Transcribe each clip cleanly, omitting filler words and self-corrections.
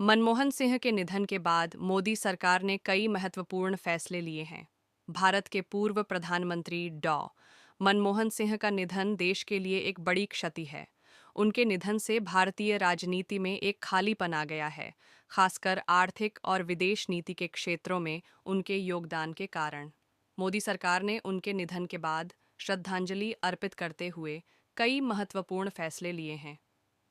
मनमोहन सिंह के निधन के बाद मोदी सरकार ने कई महत्वपूर्ण फैसले लिए हैं। भारत के पूर्व प्रधानमंत्री डॉ. मनमोहन सिंह का निधन देश के लिए एक बड़ी क्षति है। उनके निधन से भारतीय राजनीति में एक खालीपन आ गया है, खासकर आर्थिक और विदेश नीति के क्षेत्रों में उनके योगदान के कारण। मोदी सरकार ने उनके निधन के बाद श्रद्धांजलि अर्पित करते हुए कई महत्वपूर्ण फैसले लिए हैं।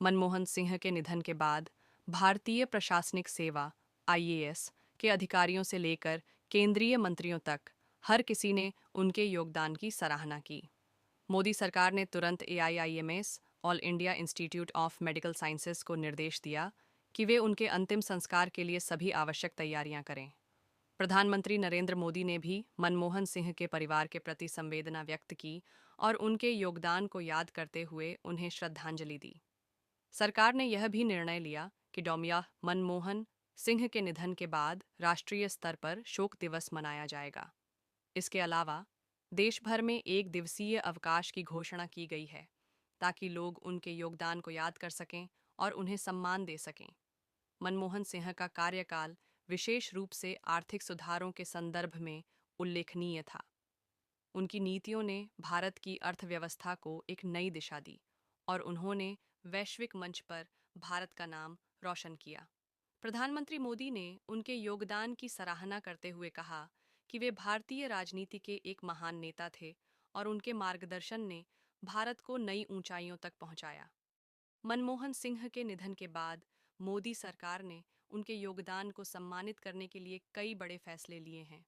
मनमोहन सिंह के निधन के बाद भारतीय प्रशासनिक सेवा (आईएएस) के अधिकारियों से लेकर केंद्रीय मंत्रियों तक हर किसी ने उनके योगदान की सराहना की। मोदी सरकार ने तुरंत AIIMS all India institute of medical sciences को निर्देश दिया कि वे उनके अंतिम संस्कार के लिए सभी आवश्यक तैयारियां करें। प्रधानमंत्री नरेंद्र मोदी ने भी मनमोहन सिंह के परिवार के प्रति संवेदना व्यक्त की और उनके योगदान को याद करते हुए उन्हें श्रद्धांजलि दी। सरकार ने यह भी निर्णय लिया कि डॉ. मनमोहन सिंह के निधन के बाद राष्ट्रीय स्तर पर शोक दिवस मनाया जाएगा। इसके अलावा देश भर में एक दिवसीय अवकाश की घोषणा की गई है, ताकि लोग उनके योगदान को याद कर सकें और उन्हें सम्मान दे सकें। मनमोहन सिंह का कार्यकाल विशेष रूप से आर्थिक सुधारों के संदर्भ में उल्लेखनीय था। उनकी नीतियों ने भारत की अर्थव्यवस्था को एक नई दिशा दी और उन्होंने वैश्विक मंच पर भारत का नाम रोशन किया। प्रधानमंत्री मोदी ने उनके योगदान की सराहना करते हुए कहा कि वे भारतीय राजनीति के एक महान नेता थे और उनके मार्गदर्शन ने भारत को नई ऊंचाइयों तक पहुंचाया। मनमोहन सिंह के निधन के बाद मोदी सरकार ने उनके योगदान को सम्मानित करने के लिए कई बड़े फैसले लिए हैं।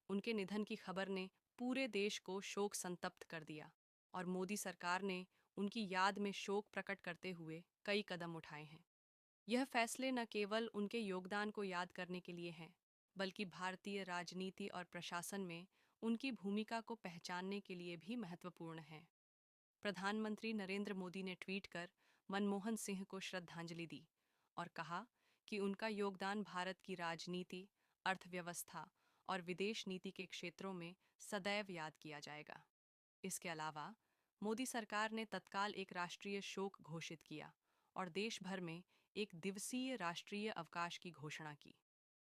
उनके निधन की खबर ने पूरे देश को शोक संतप्त कर दिया और मोदी सरकार ने उनकी याद में शोक प्रकट करते हुए कई कदम उठाए हैं। यह फैसले न केवल उनके योगदान को याद करने के लिए हैं, बल्कि भारतीय राजनीति और प्रशासन में उनकी भूमिका को पहचानने के लिए भी महत्वपूर्ण हैं। प्रधानमंत्री नरेंद्र मोदी ने ट्वीट कर मनमोहन सिंह को श्रद्धांजलि दी और कहा कि उनका योगदान भारत की राजनीति, अर्थव्यवस्था और विदेश नीति के क्षेत्रों में सदैव याद किया जाएगा। इसके अलावा मोदी सरकार ने तत्काल एक राष्ट्रीय शोक घोषित किया और देश भर में एक दिवसीय राष्ट्रीय अवकाश की घोषणा की।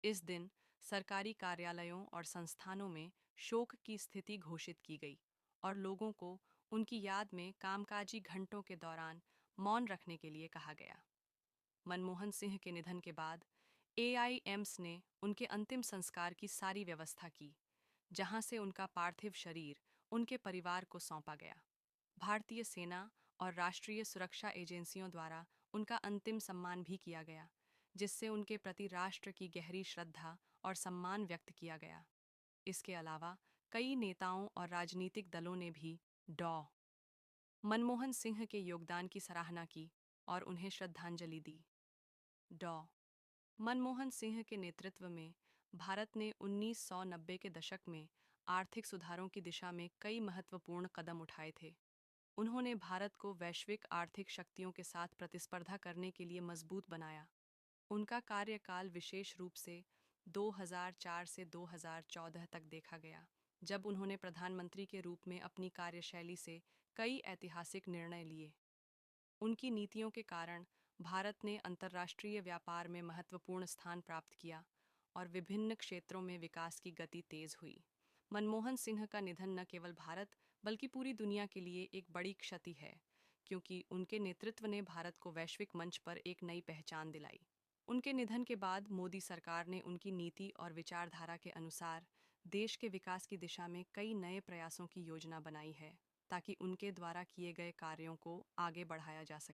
इस दिन सरकारी कार्यालयों और संस्थानों में शोक की स्थिति घोषित की गई और लोगों को उनकी याद में कामकाजी घंटों के दौरान मौन रखने के लिए कहा गया। मनमोहन सिंह के निधन के बाद एआईएम्स ने उनके अंतिम संस्कार की सारी व्यवस्था की, जहां से उनका पार्थिव शरीर उनके परिवार को सौंपा गया। भारतीय सेना और राष्ट्रीय सुरक्षा एजेंसियों द्वारा उनका अंतिम सम्मान भी किया गया, जिससे उनके प्रति राष्ट्र की गहरी श्रद्धा और सम्मान व्यक्त किया गया। इसके अलावा कई नेताओं और राजनीतिक दलों ने भी डॉ. मनमोहन सिंह के योगदान की सराहना की और उन्हें श्रद्धांजलि दी। डॉ. मनमोहन सिंह के नेतृत्व में भारत ने 1990 के दशक में आर्थिक सुधारों की दिशा में कई महत्वपूर्ण कदम उठाए थे। उन्होंने भारत को वैश्विक आर्थिक शक्तियों के साथ प्रतिस्पर्धा करने के लिए मजबूत बनाया। उनका कार्यकाल विशेष रूप से 2004 से 2014 तक देखा गया, जब उन्होंने प्रधानमंत्री के रूप में अपनी कार्यशैली से कई ऐतिहासिक निर्णय लिए। उनकी नीतियों के कारण भारत ने अंतर्राष्ट्रीय व्यापार में महत्वपूर्ण स्थान प्राप्त किया और विभिन्न क्षेत्रों में विकास की गति तेज हुई। मनमोहन सिंह का निधन न केवल भारत बल्कि पूरी दुनिया के लिए एक बड़ी क्षति है, क्योंकि उनके नेतृत्व ने भारत को वैश्विक मंच पर एक नई पहचान दिलाई। उनके निधन के बाद मोदी सरकार ने उनकी नीति और विचारधारा के अनुसार देश के विकास की दिशा में कई नए प्रयासों की योजना बनाई है, ताकि उनके द्वारा किए गए कार्यों को आगे बढ़ाया जा सके।